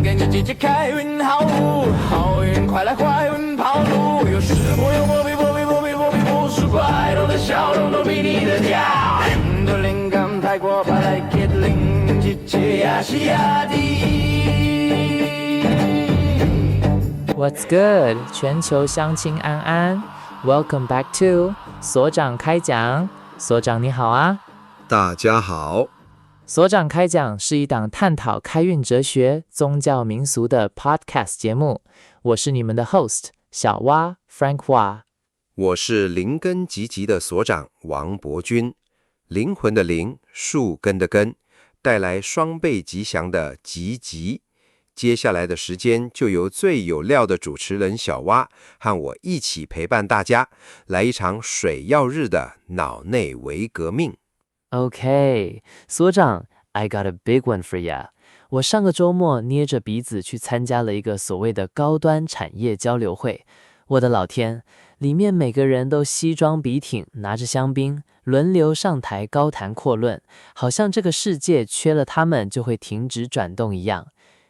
跟着季节开运好路，好运快来坏运跑路，有石破有破壁破壁破壁破壁不是怪，都的笑容都比你的假。你的灵感太过派来 get 灵，季节呀西呀地。What's good？ 全球乡亲安安 ，Welcome back to 所长开讲。所长你好啊，大家好。所长开讲是一档探讨开运哲学、宗教民俗的 podcast 节目。我是你们的 host 小蛙 Frank Wah。我是灵根集集的所长王伯钧，灵魂的灵，树根的根，带来双倍吉祥的集集。接下来的时间就由最有料的主持人小蛙和我一起陪伴大家，来一场水曜日的脑内微革命。OK， 所长 ，I got a big one for ya。我上个周末捏着鼻子去参加了一个所谓的高端产业交流会。我的老天，里面每个人都西装笔挺，拿着香槟，轮流上台高谈阔论，好像这个世界缺了他们就会停止转动一样。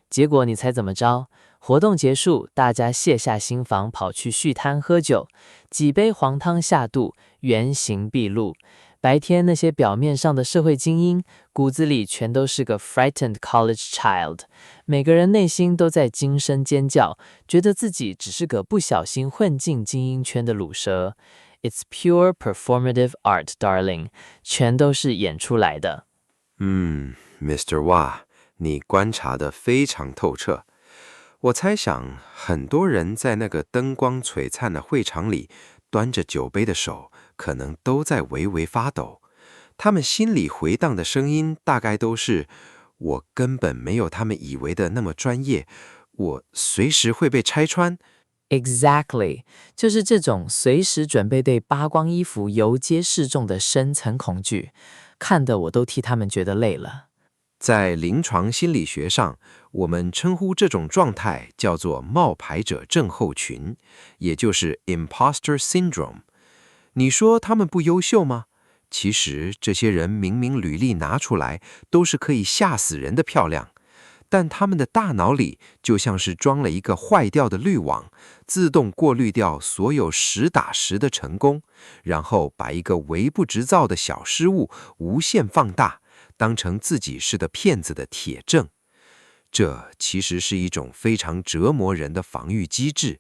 结果你猜怎么着？活动结束，大家卸下心防，跑去续摊喝酒，几杯黄汤下肚，原形毕露。白天那些表面上的社会精英，骨子里全都是个 frightened college child， 每个人内心都在惊声尖叫，觉得自己只是个不小心混进精英圈的卤蛇。It's pure performative art, darling， 全都是演出来的。Mr. Wah， 你观察得非常透彻。我猜想，很多人在那个灯光璀璨的会场里，端着酒杯的手，可能都在微微发抖。他们心里回荡的声音，大概都是：我根本没有他们以为的那么专业，我随时会被拆穿。Exactly， 就是这种随时准备对扒光衣服游街示众的深层恐惧，看得我都替他们觉得累了。在临床心理学上，我们称呼这种状态叫做冒牌者症候群，也就是 imposter syndrome。你说他们不优秀吗？其实这些人明明履历拿出来都是可以吓死人的漂亮，但他们的大脑里就像是装了一个坏掉的滤网，自动过滤掉所有实打实的成功，然后把一个微不足道的小失误无限放大，当成自己是个骗子的铁证。这其实是一种非常折磨人的防御机制。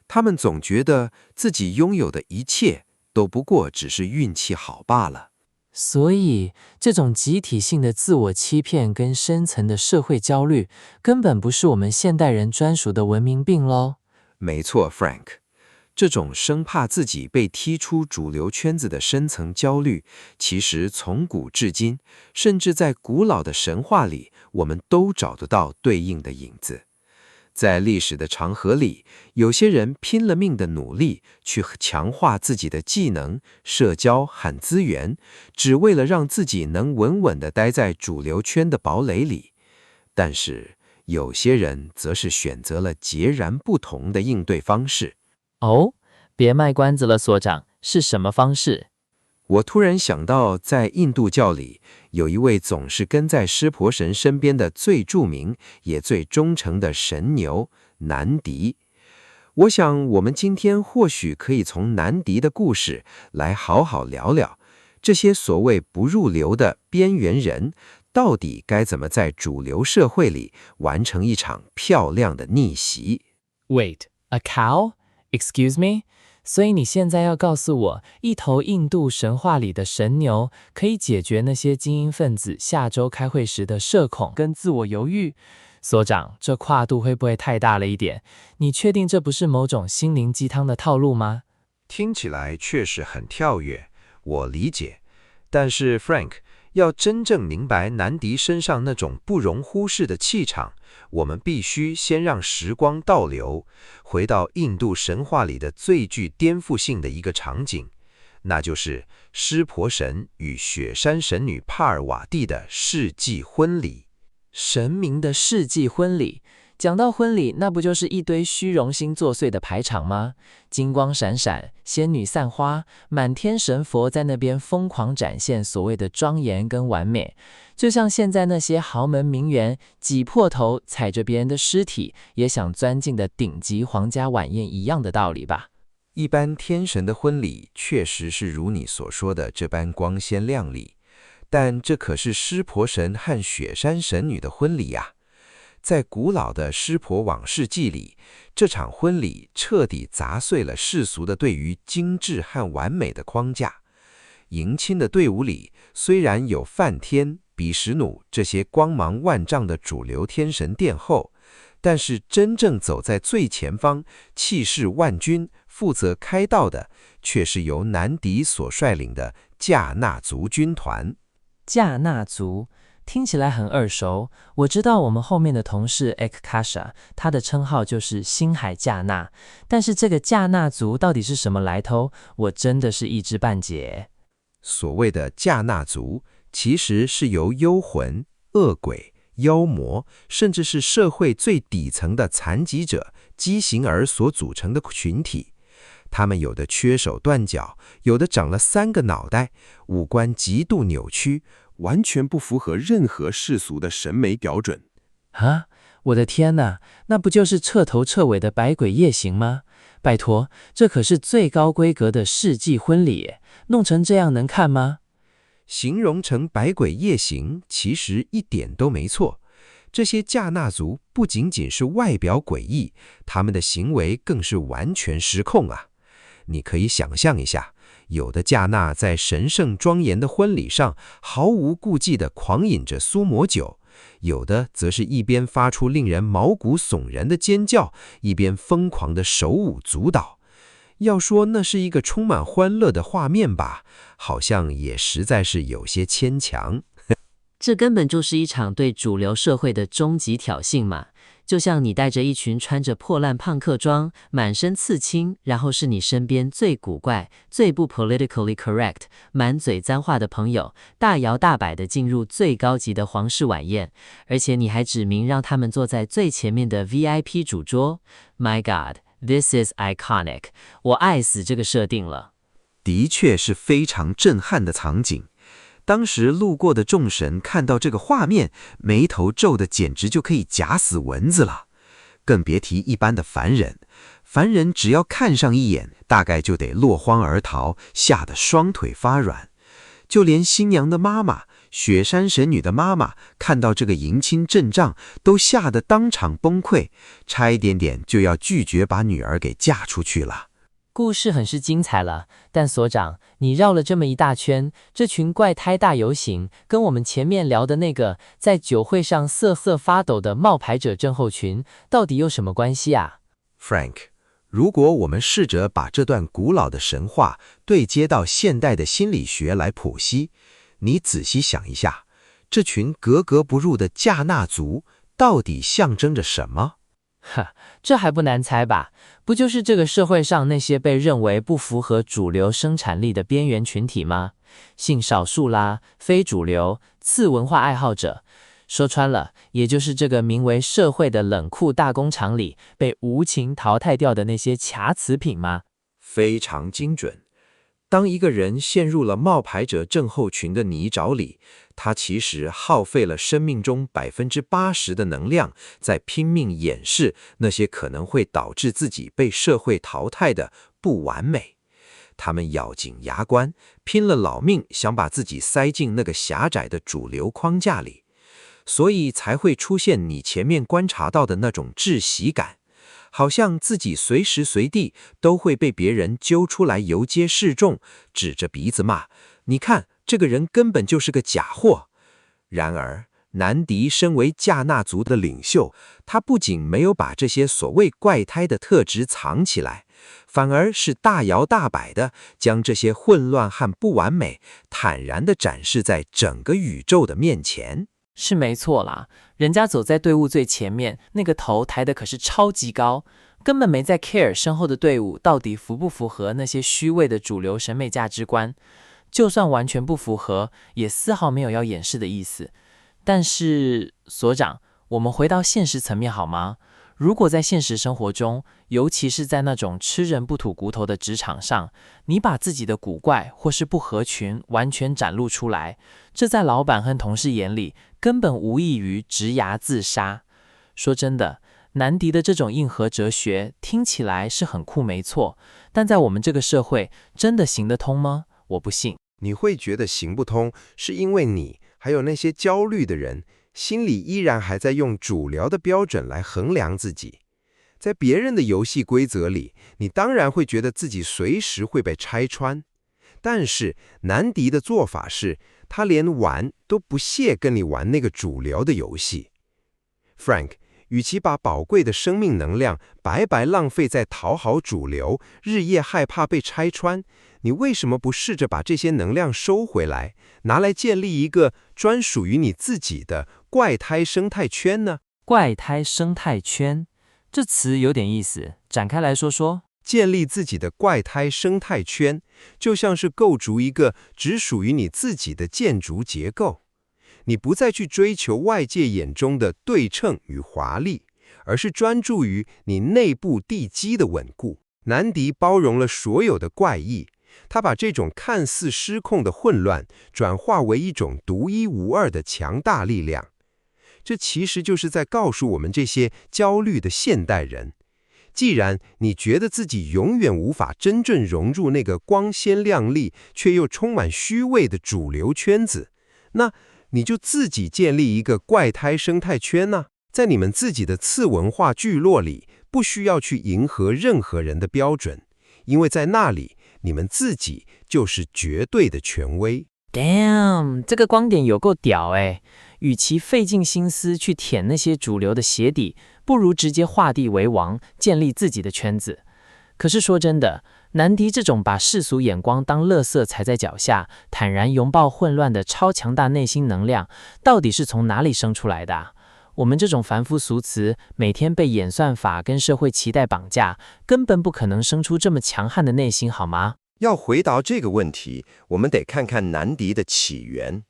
他们总觉得自己拥有的一切都不过只是运气好罢了。所以，这种集体性的自我欺骗跟深层的社会焦虑，根本不是我们现代人专属的文明病咯。没错 ，Frank。这种生怕自己被踢出主流圈子的深层焦虑，其实从古至今，甚至在古老的神话里，我们都找得到对应的影子。在历史的长河里，有些人拼了命的努力去强化自己的技能、社交和资源，只为了让自己能稳稳地待在主流圈的堡垒里。但是，有些人则是选择了截然不同的应对方式。哦，别卖关子了，所长，是什么方式？我突然想到，在印度教里，有一位总是跟在湿婆神身边的最著名也最忠诚的神牛南迪。我想，我们今天或许可以从南迪的故事来好好聊聊，这些所谓不入流的边缘人，到底该怎么在主流社会里完成一场漂亮的逆袭。Wait, a cow?Excuse me？ 所以你现在要告诉我，一头印度神话里的神牛可以解决那些精英分子下周开会时的社恐跟自我犹豫？所长，这跨度会不会太大了一点？你确定这不是某种心灵鸡汤的套路吗？听起来确实很跳跃，我理解。但是 Frank， 要真正明白南迪身上那种不容忽视的气场，我们必须先让时光倒流，回到印度神话里的最具颠覆性的一个场景，那就是湿婆神与雪山神女帕尔瓦蒂的世纪婚礼。神明的世纪婚礼，讲到婚礼，那不就是一堆虚荣心作祟的排场吗？金光闪闪，仙女散花，满天神佛在那边疯狂展现所谓的庄严跟完美，就像现在那些豪门名媛挤破头踩着别人的尸体，也想钻进的顶级皇家晚宴一样的道理吧。一般天神的婚礼确实是如你所说的这般光鲜亮丽，但这可是湿婆神和雪山神女的婚礼呀。在古老的湿婆往事记里，这场婚礼彻底砸碎了世俗的对于精致和完美的框架。迎亲的队伍里虽然有梵天、比什努这些光芒万丈的主流天神殿后，但是真正走在最前方、气势万钧、负责开道的，却是由南迪所率领的迦纳族军团。迦纳族听起来很耳熟，我知道我们后面的同事 Ekasha， 他的称号就是星海迦纳，但是这个迦纳族到底是什么来头，我真的是一知半解。所谓的迦纳族，其实是由幽魂、恶鬼、妖魔，甚至是社会最底层的残疾者、畸形儿所组成的群体。他们有的缺手断脚，有的长了3个脑袋，五官极度扭曲，完全不符合任何世俗的审美标准。啊，我的天哪，那不就是彻头彻尾的百鬼夜行吗？拜托，这可是最高规格的世纪婚礼耶，弄成这样能看吗？形容成百鬼夜行，其实一点都没错。这些迦纳族不仅仅是外表诡异，他们的行为更是完全失控啊！你可以想象一下，有的迦纳在神圣庄严的婚礼上毫无顾忌地狂饮着苏抹酒，有的则是一边发出令人毛骨悚然的尖叫，一边疯狂地手舞足蹈。要说那是一个充满欢乐的画面吧，好像也实在是有些牵强。这根本就是一场对主流社会的终极挑衅嘛！就像你带着一群穿着破烂胖客装、满身刺青，然后是你身边最古怪、最不 politically correct、满嘴脏话的朋友，大摇大摆地进入最高级的皇室晚宴，而且你还指明让他们坐在最前面的 VIP 主桌。My God, this is iconic！ 我爱死这个设定了。的确是非常震撼的场景。当时路过的众神看到这个画面，眉头皱得简直就可以夹死蚊子了。更别提一般的凡人，凡人只要看上一眼，大概就得落荒而逃，吓得双腿发软。就连新娘的妈妈，雪山神女的妈妈，看到这个迎亲阵仗，都吓得当场崩溃，差一点点就要拒绝把女儿给嫁出去了。故事很是精彩了，但所长，你绕了这么一大圈，这群怪胎大游行跟我们前面聊的那个在酒会上瑟瑟发抖的冒牌者症候群到底有什么关系啊？ Frank， 如果我们试着把这段古老的神话对接到现代的心理学来剖析，你仔细想一下，这群格格不入的迦纳族到底象征着什么？这还不难猜吧？不就是这个社会上那些被认为不符合主流生产力的边缘群体吗？性少数啦，非主流，次文化爱好者。说穿了，也就是这个名为社会的冷酷大工厂里被无情淘汰掉的那些瑕疵品吗？非常精准。当一个人陷入了冒牌者症候群的泥沼里，他其实耗费了生命中80%的能量，在拼命掩饰那些可能会导致自己被社会淘汰的不完美。他们咬紧牙关，拼了老命，想把自己塞进那个狭窄的主流框架里，所以才会出现你前面观察到的那种窒息感。好像自己随时随地都会被别人揪出来游街示众，指着鼻子骂，你看这个人根本就是个假货。然而南迪身为迦纳族的领袖，他不仅没有把这些所谓怪胎的特质藏起来，反而是大摇大摆地将这些混乱和不完美坦然地展示在整个宇宙的面前。是没错啦，人家走在队伍最前面，那个头抬的可是超级高，根本没在 care 身后的队伍到底符不符合那些虚伪的主流审美价值观。就算完全不符合，也丝毫没有要掩饰的意思。但是所长，我们回到现实层面好吗？如果在现实生活中，尤其是在那种吃人不吐骨头的职场上，你把自己的古怪或是不合群完全展露出来，这在老板和同事眼里根本无异于职涯自杀。说真的，南迪的这种硬核哲学听起来是很酷没错，但在我们这个社会真的行得通吗？我不信。你会觉得行不通，是因为你还有那些焦虑的人心里依然还在用主流的标准来衡量自己。在别人的游戏规则里，你当然会觉得自己随时会被拆穿。但是南迪的做法是，他连玩都不屑跟你玩那个主流的游戏。Frank， 与其把宝贵的生命能量白白浪费在讨好主流，日夜害怕被拆穿，你为什么不试着把这些能量收回来，拿来建立一个专属于你自己的怪胎生态圈呢？怪胎生态圈，这词有点意思，展开来说说。建立自己的怪胎生态圈，就像是构筑一个只属于你自己的建筑结构。你不再去追求外界眼中的对称与华丽，而是专注于你内部地基的稳固。南迪包容了所有的怪异，他把这种看似失控的混乱转化为一种独一无二的强大力量。这其实就是在告诉我们这些焦虑的现代人，既然你觉得自己永远无法真正融入那个光鲜亮丽却又充满虚伪的主流圈子，那你就自己建立一个怪胎生态圈呢。在你们自己的次文化聚落里，不需要去迎合任何人的标准，因为在那里，你们自己就是绝对的权威。Damn， 这个观点有够屌诶。与其费尽心思去舔那些主流的鞋底，不如直接画地为王，建立自己的圈子。可是说真的，南迪这种把世俗眼光当垃圾踩在脚下，坦然拥抱混乱的超强大内心能量，到底是从哪里生出来的啊？我们这种凡夫俗子，每天被演算法跟社会期待绑架，根本不可能生出这么强悍的内心，好吗？要回答这个问题，我们得看看南迪的起源。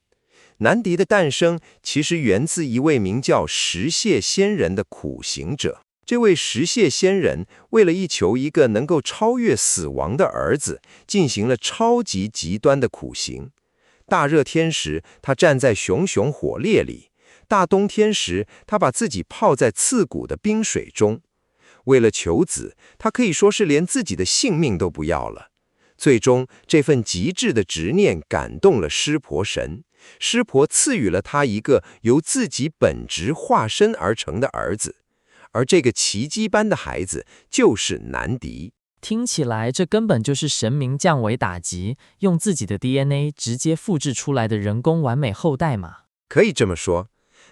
南迪的诞生其实源自一位名叫石蟹仙人的苦行者。这位石蟹仙人为了一求一个能够超越死亡的儿子，进行了超级极端的苦行。大热天时，他站在熊熊火烈里；大冬天时，他把自己泡在刺骨的冰水中。为了求子，他可以说是连自己的性命都不要了。最终，这份极致的执念感动了湿婆神，湿婆赐予了他一个由自己本质化身而成的儿子，而这个奇迹般的孩子就是南迪。听起来这根本就是神明降维打击，用自己的 DNA 直接复制出来的人工完美后代嘛。可以这么说，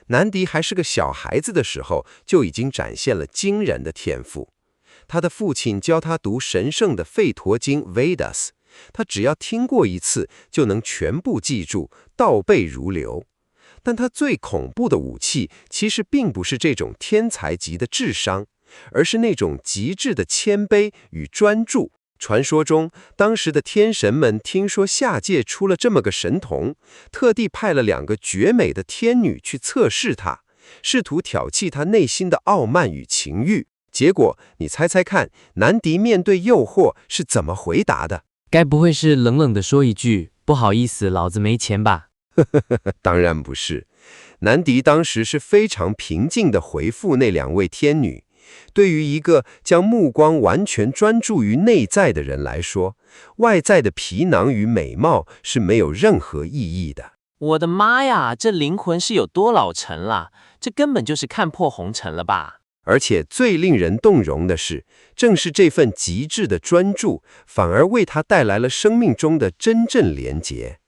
南迪还是个小孩子的时候，就已经展现了惊人的天赋。他的父亲教他读神圣的吠陀经 Vedas， 他只要听过一次，就能全部记住，倒背如流。但他最恐怖的武器，其实并不是这种天才级的智商，而是那种极致的谦卑与专注。传说中，当时的天神们听说下界出了这么个神童，特地派了2个绝美的天女去测试他，试图挑剔他内心的傲慢与情欲。结果，你猜猜看，南迪面对诱惑是怎么回答的？该不会是冷冷地说一句“不好意思，老子没钱吧”？当然不是。南迪当时是非常平静地回复那2位天女。对于一个将目光完全专注于内在的人来说，外在的皮囊与美貌是没有任何意义的。我的妈呀，这灵魂是有多老成了？这根本就是看破红尘了吧？而且最令人动容的是，正是这份极致的专注，反而为他带来了生命中的真正连结。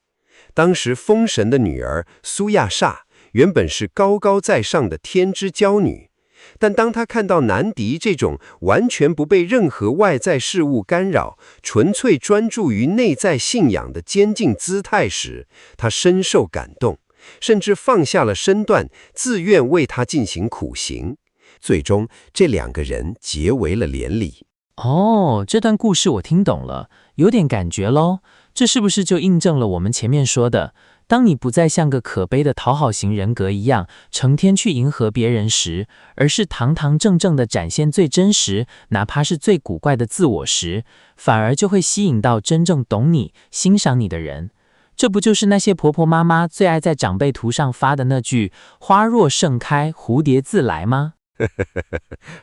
当时风神的女儿苏亚莎原本是高高在上的天之娇女，但当她看到南迪这种完全不被任何外在事物干扰，纯粹专注于内在信仰的坚定姿态时，她深受感动，甚至放下了身段，自愿为他进行苦行。最终，这2个人结为了连理。哦，这段故事我听懂了，有点感觉咯。这是不是就印证了我们前面说的，当你不再像个可悲的讨好型人格一样，成天去迎合别人时，而是堂堂正正地展现最真实，哪怕是最古怪的自我时，反而就会吸引到真正懂你、欣赏你的人。这不就是那些婆婆妈妈最爱在长辈图上发的那句“花若盛开，蝴蝶自来”吗？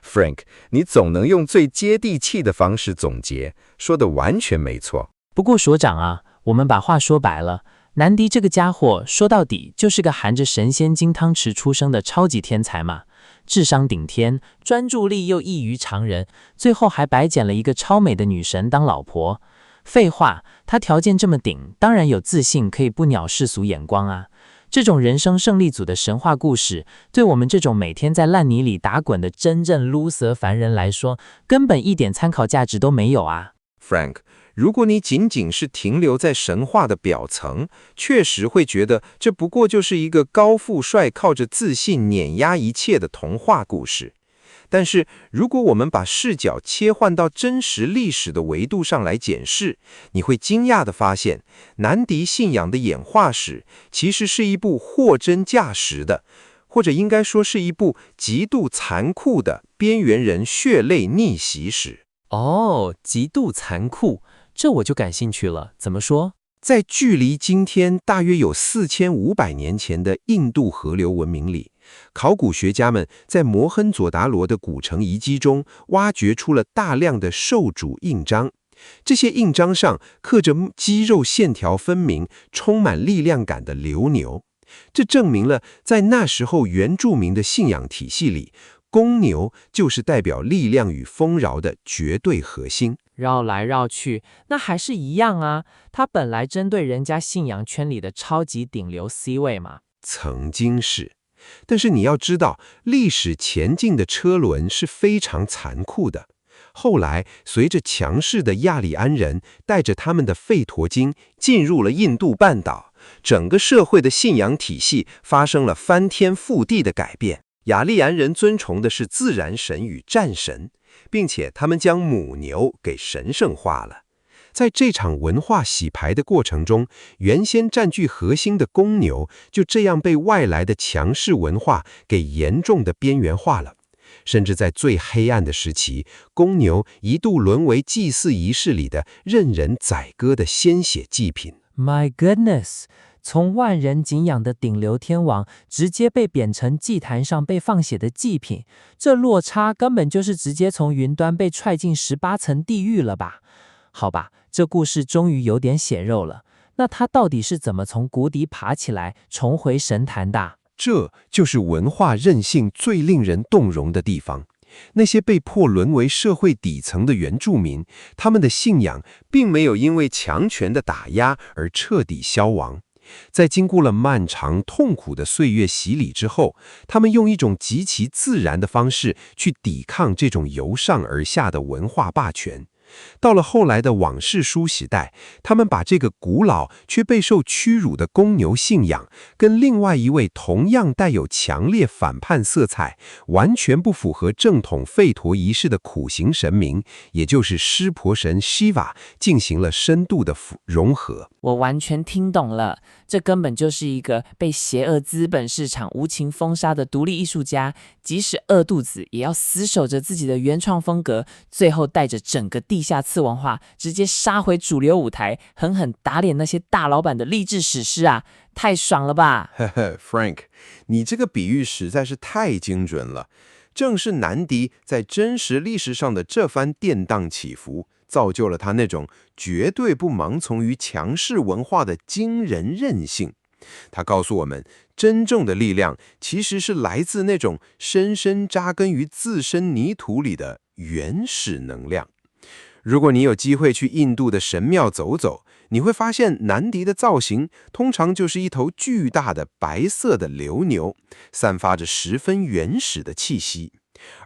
Frank，你总能用最接地气的方式总结，说的完全没错。不过所长啊，我们把话说白了，南迪这个家伙说到底就是个含着神仙金汤匙出生的超级天才嘛，智商顶天，专注力又异于常人，最后还白捡了一个超美的女神当老婆。废话，他条件这么顶，当然有自信可以不鸟世俗眼光啊。这种人生胜利组的神话故事，对我们这种每天在烂泥里打滚的真正 loser 凡人来说，根本一点参考价值都没有啊。 Frank，如果你仅仅是停留在神话的表层，确实会觉得这不过就是一个高富帅靠着自信碾压一切的童话故事。但是，如果我们把视角切换到真实历史的维度上来检视，你会惊讶地发现，南迪信仰的演化史其实是一部货真价实的，或者应该说是一部极度残酷的边缘人血泪逆袭史。哦，极度残酷，这我就感兴趣了。怎么说？在距离今天大约有4500年前的印度河流文明里，考古学家们在摩亨佐达罗的古城遗迹中挖掘出了大量的兽主印章。这些印章上刻着肌肉线条分明、充满力量感的流牛。这证明了在那时候原住民的信仰体系里，公牛就是代表力量与丰饶的绝对核心。绕来绕去，那还是一样啊。他本来针对人家信仰圈里的超级顶流 C 位嘛。曾经是，但是你要知道，历史前进的车轮是非常残酷的。后来，随着强势的亚利安人带着他们的吠陀经进入了印度半岛，整个社会的信仰体系发生了翻天覆地的改变。雅利安人尊崇的是自然神与战神，并且他们将母牛给神圣化了。在这场文化洗牌的过程中，原先占据核心的公牛就这样被外来的强势文化给严重的边缘化了。甚至在最黑暗的时期，公牛一度沦为祭祀仪式里的任人宰割的鲜血祭品。 My goodness， 从万人敬仰的顶流天王，直接被贬成祭坛上被放血的祭品，这落差根本就是直接从云端被踹进18层地狱了吧？好吧，这故事终于有点血肉了。那他到底是怎么从谷底爬起来，重回神坛的？这就是文化韧性最令人动容的地方。那些被迫沦为社会底层的原住民，他们的信仰并没有因为强权的打压而彻底消亡。在经过了漫长痛苦的岁月洗礼之后，他们用一种极其自然的方式去抵抗这种由上而下的文化霸权。到了后来的往世书时代，他们把这个古老却备受屈辱的公牛信仰，跟另外一位同样带有强烈反叛色彩、完全不符合正统吠陀仪式的苦行神明，也就是湿婆神 Shiva， 进行了深度的融合。我完全听懂了，这根本就是一个被邪恶资本市场无情封杀的独立艺术家，即使饿肚子也要死守着自己的原创风格，最后带着整个地下次文化直接杀回主流舞台，狠狠打脸那些大老板的励志史诗啊！太爽了吧！呵呵 ，Frank， 你这个比喻实在是太精准了。正是南迪在真实历史上的这番跌宕起伏，造就了他那种绝对不盲从于强势文化的惊人韧性。他告诉我们，真正的力量其实是来自那种深深扎根于自身泥土里的原始能量。如果你有机会去印度的神庙走走，你会发现南迪的造型通常就是一头巨大的白色的流牛，散发着十分原始的气息。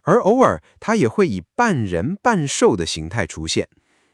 而偶尔它也会以半人半兽的形态出现。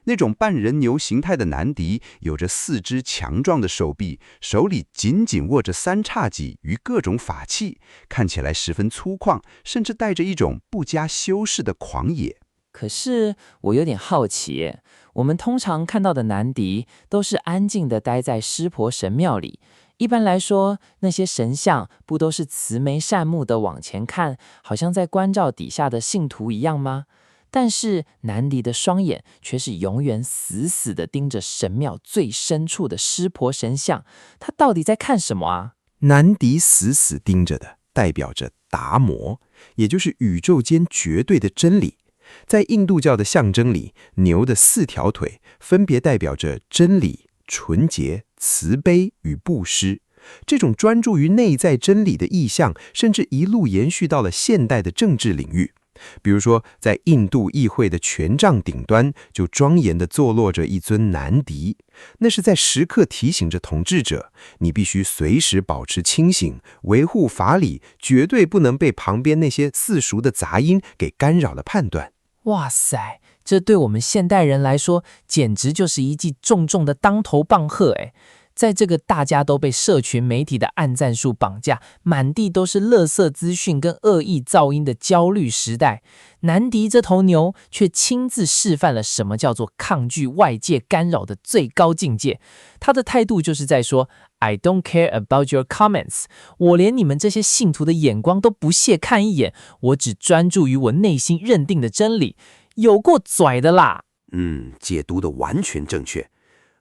那种半人牛形态的南迪有着4只强壮的手臂，手里紧紧握着3叉戟与各种法器，看起来十分粗犷，甚至带着一种不加修饰的狂野。可是我有点好奇，我们通常看到的南迪都是安静地待在湿婆神庙里，一般来说，那些神像不都是慈眉善目的往前看，好像在关照底下的信徒一样吗？但是南迪的双眼却是永远死死地盯着神庙最深处的湿婆神像，他到底在看什么啊？南迪死死盯着的，代表着达摩，也就是宇宙间绝对的真理。在印度教的象征里，牛的4条腿分别代表着真理、纯洁、慈悲与布施。这种专注于内在真理的意象，甚至一路延续到了现代的政治领域。比如说，在印度议会的权杖顶端，就庄严地坐落着一尊南迪，那是在时刻提醒着统治者，你必须随时保持清醒，维护法理，绝对不能被旁边那些世俗的杂音给干扰了判断。哇塞，这对我们现代人来说，简直就是一记重重的当头棒喝诶！在这个大家都被社群媒体的按赞数绑架，满地都是垃圾资讯跟恶意噪音的焦虑时代，南迪这头牛却亲自示范了什么叫做抗拒外界干扰的最高境界。他的态度就是在说 I don't care about your comments， 我连你们这些信徒的眼光都不屑看一眼，我只专注于我内心认定的真理，有够拽的啦！解读的完全正确。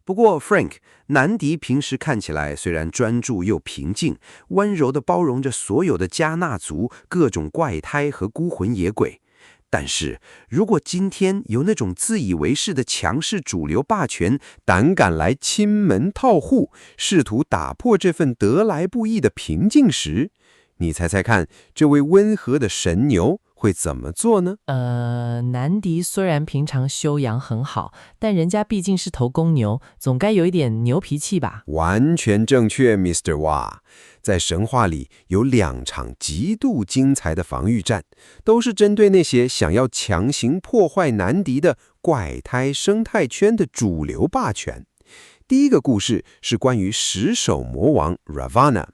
不过 Frank， 南迪平时看起来虽然专注又平静，温柔地包容着所有的迦纳族、各种怪胎和孤魂野鬼，但是如果今天有那种自以为是的强势主流霸权胆敢来亲门套户，试图打破这份得来不易的平静时，你猜猜看，这位温和的神牛会怎么做呢？南迪虽然平常修养很好，但人家毕竟是头公牛，总该有一点牛脾气吧？完全正确 ，Mr. Wa。在神话里有2场极度精彩的防御战，都是针对那些想要强行破坏南迪的怪胎生态圈的主流霸权。第一个故事是关于10手魔王 Ravana。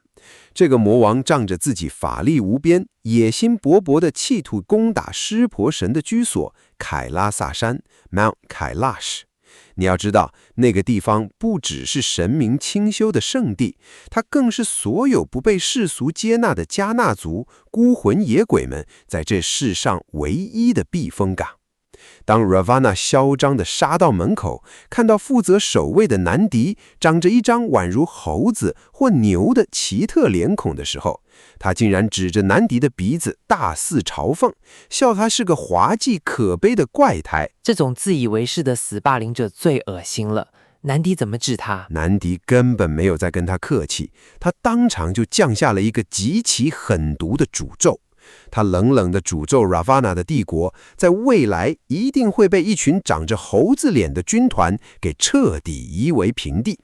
这个魔王仗着自己法力无边，野心勃勃地企图攻打湿婆神的居所凯拉萨山 Mount Kailash。你要知道，那个地方不只是神明清修的圣地，它更是所有不被世俗接纳的迦纳族、孤魂野鬼们在这世上唯一的避风港。当 Ravana 嚣张地杀到门口，看到负责守卫的南迪长着一张宛如猴子或牛的奇特脸孔的时候，他竟然指着南迪的鼻子大肆嘲讽，笑他是个滑稽可悲的怪胎。这种自以为是的死霸凌者最恶心了。南迪怎么治他？南迪根本没有在跟他客气，他当场就降下了一个极其狠毒的诅咒。他冷冷地诅咒 Ravana 的帝国，在未来一定会被一群长着猴子脸的军团给彻底夷为平地。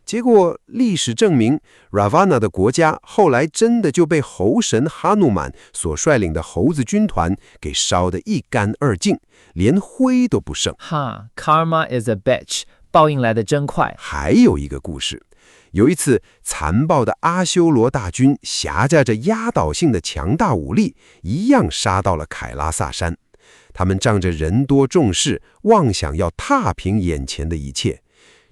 结果历史证明 ，Ravana 的国家后来真的就被猴神哈努曼所率领的猴子军团给烧得一干二净，连灰都不剩。哈 ，Karma is a bitch， 报应来得真快。还有一个故事。有一次，残暴的阿修罗大军挟带着压倒性的强大武力，一样杀到了凯拉萨山。他们仗着人多众势，妄想要踏平眼前的一切。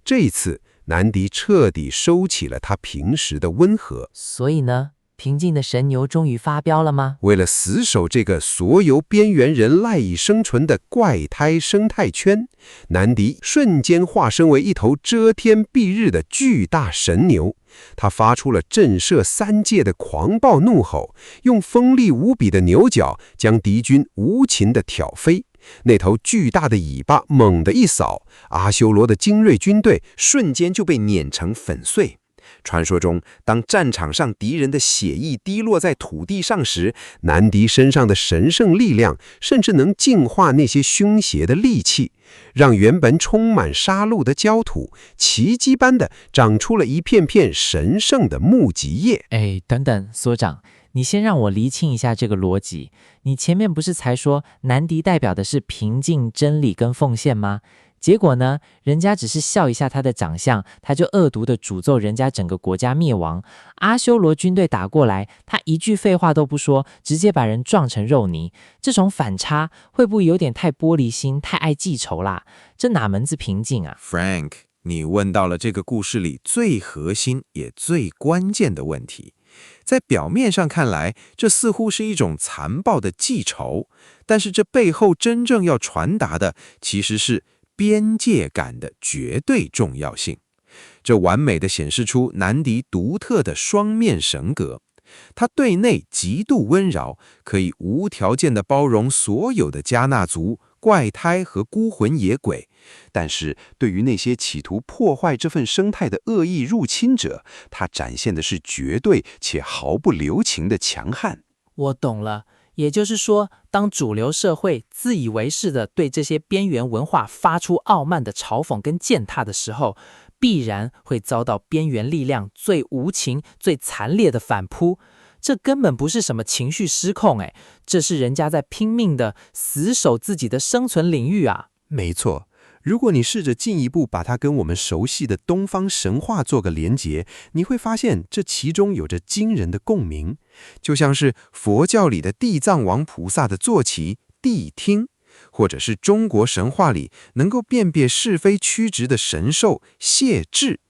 这一次，南迪彻底收起了他平时的温和。所以呢，平静的神牛终于发飙了吗？为了死守这个所有边缘人赖以生存的怪胎生态圈，南迪瞬间化身为一头遮天蔽日的巨大神牛。他发出了震慑3界的狂暴怒吼，用锋利无比的牛角将敌军无情地挑飞。那头巨大的尾巴猛地一扫，阿修罗的精锐军队瞬间就被碾成粉碎。传说中，当战场上敌人的血液滴落在土地上时，南迪身上的神圣力量甚至能净化那些凶邪的戾气，让原本充满杀戮的焦土奇迹般的长出了一片片神圣的木吉叶。等等，所长，你先让我厘清一下这个逻辑。你前面不是才说南迪代表的是平静、真理跟奉献吗？结果呢，人家只是笑一下他的长相，他就恶毒的诅咒人家整个国家灭亡。阿修罗军队打过来，他一句废话都不说，直接把人撞成肉泥。这种反差会不会有点太玻璃心，太爱记仇啦？这哪门子平静啊 ？Frank，你问到了这个故事里最核心也最关键的问题。在表面上看来，这似乎是一种残暴的记仇，但是这背后真正要传达的其实是边界感的绝对重要性。这完美地显示出南迪独特的双面神格。他对内极度温柔，可以无条件地包容所有的加纳族、怪胎和孤魂野鬼，但是对于那些企图破坏这份生态的恶意入侵者，他展现的是绝对且毫不留情的强悍。我懂了，也就是说，当主流社会自以为是地对这些边缘文化发出傲慢的嘲讽跟践踏的时候，必然会遭到边缘力量最无情、最残烈的反扑。这根本不是什么情绪失控，这是人家在拼命地死守自己的生存领域啊！没错，如果你试着进一步把它跟我们熟悉的东方神话做个连结，你会发现这其中有着惊人的共鸣，就像是佛教里的地藏王菩萨的坐骑谛听，或者是中国神话里能够辨别是非曲直的神兽谢智。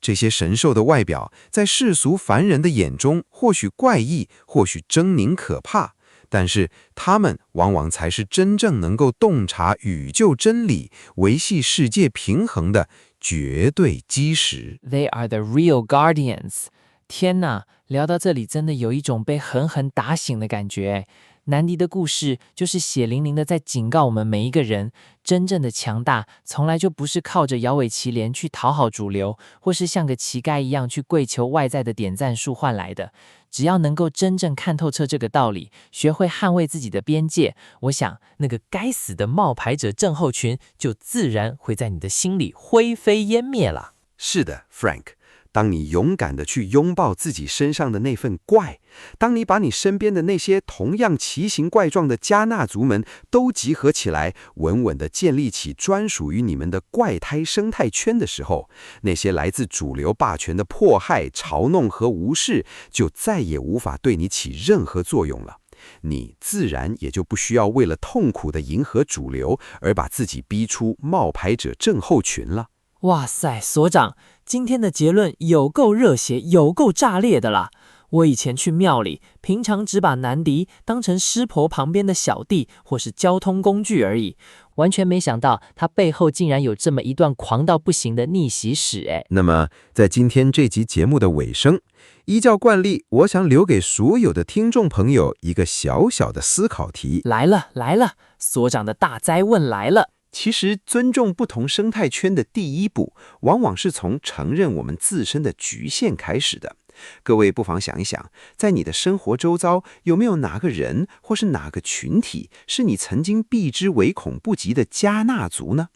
这些神兽的外表，在世俗凡人的眼中或许怪异，或许狰狞可怕，但是他们往往才是真正能够洞察宇宙真理、维系世界平衡的绝对基石。 They are the real guardians。 天哪，聊到这里真的有一种被狠狠打醒的感觉。南迪的故事就是血淋淋的在警告我们每一个人，真正的强大从来就不是靠着摇尾乞怜去讨好主流，或是像个乞丐一样去跪求外在的点赞数换来的。只要能够真正看透彻这个道理，学会捍卫自己的边界，我想那个该死的冒牌者症候群就自然会在你的心里灰飞烟灭了。是的 ，Frank。当你勇敢地去拥抱自己身上的那份怪，当你把你身边的那些同样奇形怪状的加纳族们都集合起来，稳稳地建立起专属于你们的怪胎生态圈的时候，那些来自主流霸权的迫害、嘲弄和无视，就再也无法对你起任何作用了。你自然也就不需要为了痛苦地迎合主流而把自己逼出冒牌者症候群了。哇塞，所长，今天的结论有够热血，有够炸裂的啦！我以前去庙里，平常只把南迪当成师婆旁边的小弟或是交通工具而已，完全没想到他背后竟然有这么一段狂到不行的逆袭史。那么在今天这集节目的尾声，依照惯例，我想留给所有的听众朋友一个小小的思考题。来了，所长的大哉问来了。其实，尊重不同生态圈的第一步，往往是从承认我们自身的局限开始的。各位不妨想一想，在你的生活周遭，有没有哪个人或是哪个群体，是你曾经避之唯恐不及的加纳族呢？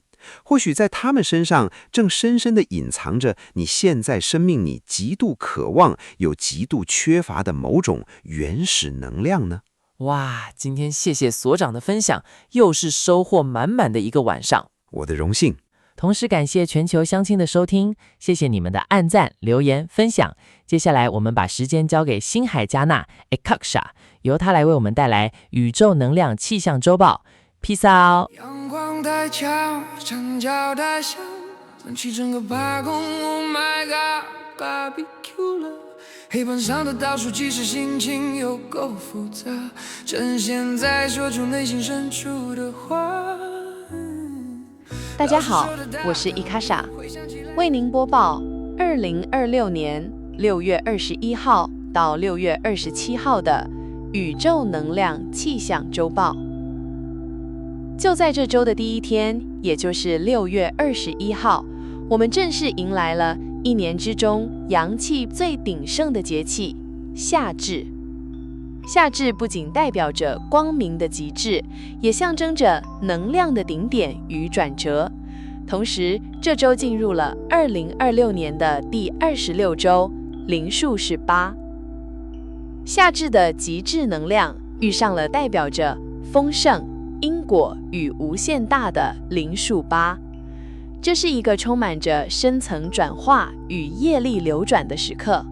或许在他们身上，正深深地隐藏着你现在生命里极度渴望又极度缺乏的某种原始能量呢？哇，今天谢谢所长的分享，又是收获满满的一个晚上。我的荣幸。同时感谢全球乡亲的收听，谢谢你们的按赞、留言、分享。接下来我们把时间交给星海加纳 Ekaksha， 由他来为我们带来宇宙能量气象周报。Peace out。阳光太强，墙角太响，燃起整个八公 ，Oh my God，Barbecue 了。黑板上的倒数计时，心情有够复杂，趁现在说出内心深处的话。大家好，我是伊卡莎，为您播报2026年6月21号到6月27号的宇宙能量气象周报。就在这周的第一天，也就是6月21号，我们正式迎来了一年之中阳气最鼎盛的节气夏至。夏至不仅代表着光明的极致，也象征着能量的顶点与转折。同时，这周进入了2026年的第26周，灵数是8。夏至的极致能量遇上了代表着丰盛、因果与无限大的灵数8。这是一个充满着深层转化与业力流转的时刻。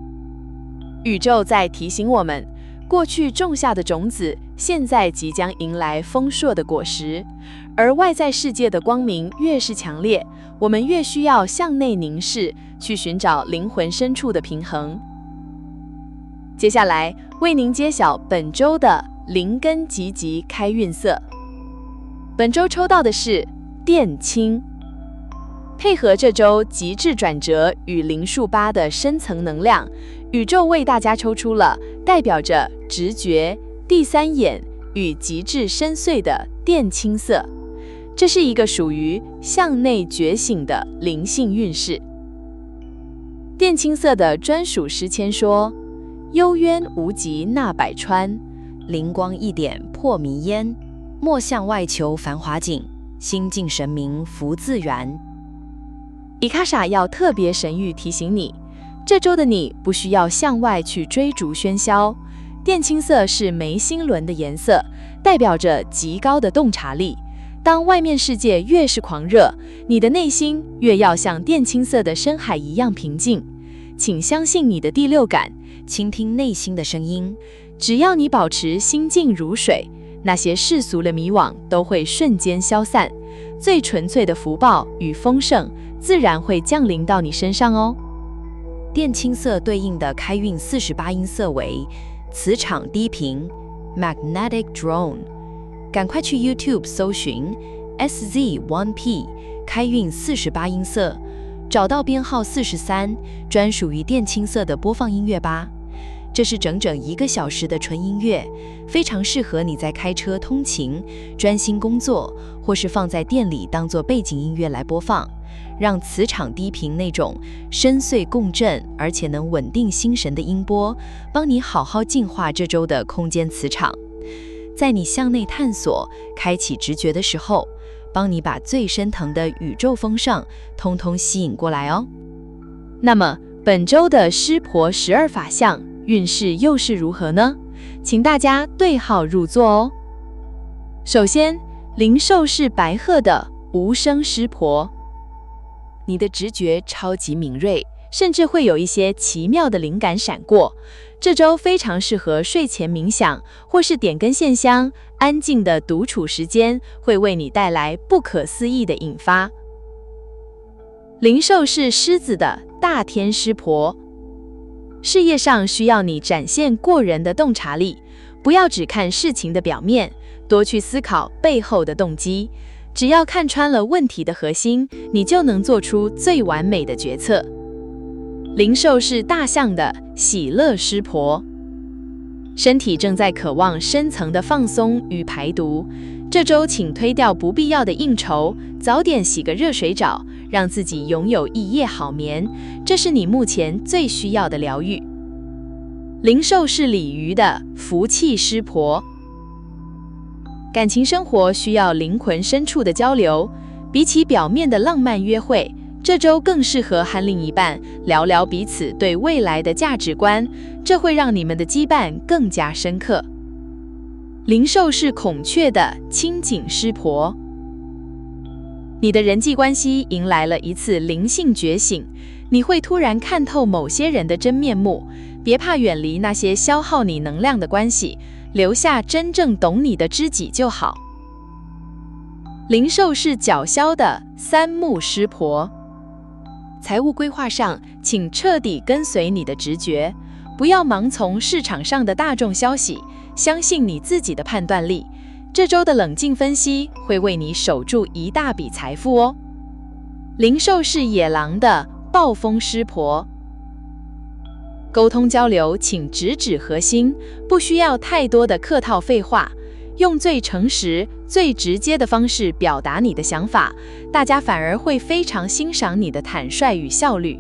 宇宙在提醒我们，过去种下的种子现在即将迎来丰硕的果实。而外在世界的光明越是强烈，我们越需要向内凝视，去寻找灵魂深处的平衡。接下来为您揭晓本周的灵根吉吉开运色。本周抽到的是靛青，配合这周极致转折与灵数8的深层能量，宇宙为大家抽出了代表着直觉、第三眼与极致深邃的靛青色。这是一个属于向内觉醒的灵性运势。靛青色的专属诗签说：幽渊无极纳百川，灵光一点破迷烟。莫向外求繁华景，心静神明福自圆。伊卡莎要特别神谕提醒你，这周的你不需要向外去追逐喧嚣。靛青色是眉心轮的颜色，代表着极高的洞察力。当外面世界越是狂热，你的内心越要像靛青色的深海一样平静。请相信你的第六感，倾听内心的声音。只要你保持心静如水，那些世俗的迷惘都会瞬间消散，最纯粹的福报与丰盛自然会降临到你身上哦。靛青色对应的开运48音色为磁场低频 Magnetic Drone， 赶快去 YouTube 搜寻 SZ1P 开运48音色，找到编号43，专属于靛青色的播放音乐吧。这是整整1个小时的纯音乐，非常适合你在开车通勤、专心工作，或是放在店里当作背景音乐来播放，让磁场低频那种深邃共振，而且能稳定心神的音波，帮你好好净化这周的空间磁场。在你向内探索、开启直觉的时候，帮你把最深层的宇宙风尚通通吸引过来哦。那么本周的湿婆12法相运势又是如何呢？请大家对号入座哦。首先，灵兽是白鹤的无声湿婆，你的直觉超级敏锐，甚至会有一些奇妙的灵感闪过。这周非常适合睡前冥想，或是点根线香，安静的独处时间会为你带来不可思议的引发。灵兽是狮子的大天师婆，事业上需要你展现过人的洞察力，不要只看事情的表面，多去思考背后的动机。只要看穿了问题的核心，你就能做出最完美的决策。灵兽是大象的喜乐师婆，身体正在渴望深层的放松与排毒。这周请推掉不必要的应酬，早点洗个热水澡，让自己拥有一夜好眠，这是你目前最需要的疗愈。灵兽是鲤鱼的福气师婆，感情生活需要灵魂深处的交流，比起表面的浪漫约会，这周更适合和另一半聊聊彼此对未来的价值观，这会让你们的羁绊更加深刻。灵兽是孔雀的清景师婆，你的人际关系迎来了一次灵性觉醒，你会突然看透某些人的真面目，别怕远离那些消耗你能量的关系，留下真正懂你的知己就好。灵兽是角枭的三木师婆，财务规划上，请彻底跟随你的直觉，不要盲从市场上的大众消息，相信你自己的判断力。这周的冷静分析会为你守住一大笔财富哦。灵兽是野狼的暴风师婆，沟通交流请直指核心，不需要太多的客套废话，用最诚实、最直接的方式表达你的想法，大家反而会非常欣赏你的坦率与效率。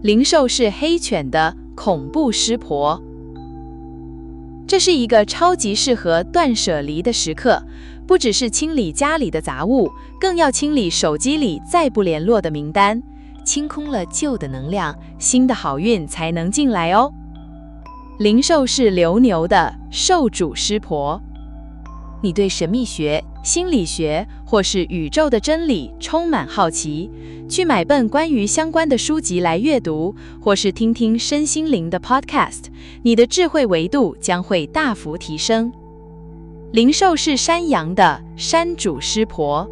灵兽是黑犬的恐怖师婆，这是一个超级适合断舍离的时刻，不只是清理家里的杂物，更要清理手机里再不联络的名单，清空了旧的能量，新的好运才能进来哦。灵兽是流牛的受主师婆，你对神秘学、心理学或是宇宙的真理充满好奇，去买本关于相关的书籍来阅读，或是听听身心灵的 podcast， 你的智慧维度将会大幅提升。灵兽是山羊的山主师婆，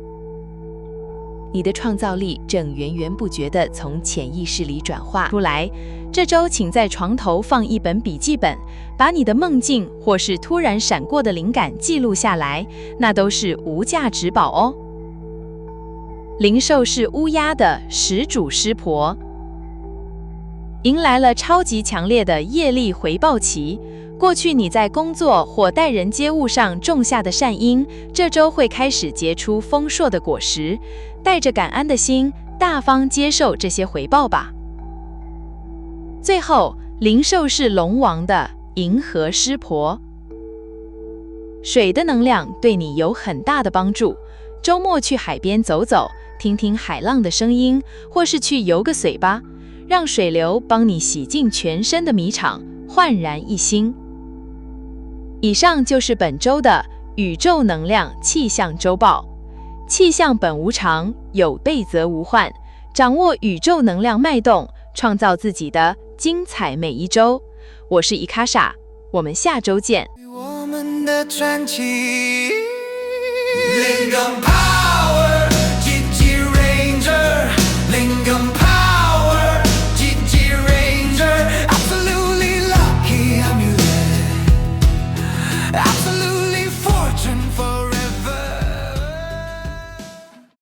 你的创造力正源源不绝地从潜意识里转化出来。这周请在床头放一本笔记本，把你的梦境或是突然闪过的灵感记录下来，那都是无价之宝哦。灵兽是乌鸦的始祖师婆，迎来了超级强烈的业力回报期。过去你在工作或待人接物上种下的善因，这周会开始结出丰硕的果实。带着感恩的心，大方接受这些回报吧。最后，灵兽是龙王的银河师婆，水的能量对你有很大的帮助。周末去海边走走，听听海浪的声音，或是去游个水吧，让水流帮你洗净全身的迷场，焕然一新。以上就是本周的宇宙能量气象周报。气象本无常，有备则无患。掌握宇宙能量脉动，创造自己的精彩每一周。我是伊卡莎，我们下周见。我们的传奇，灵感派。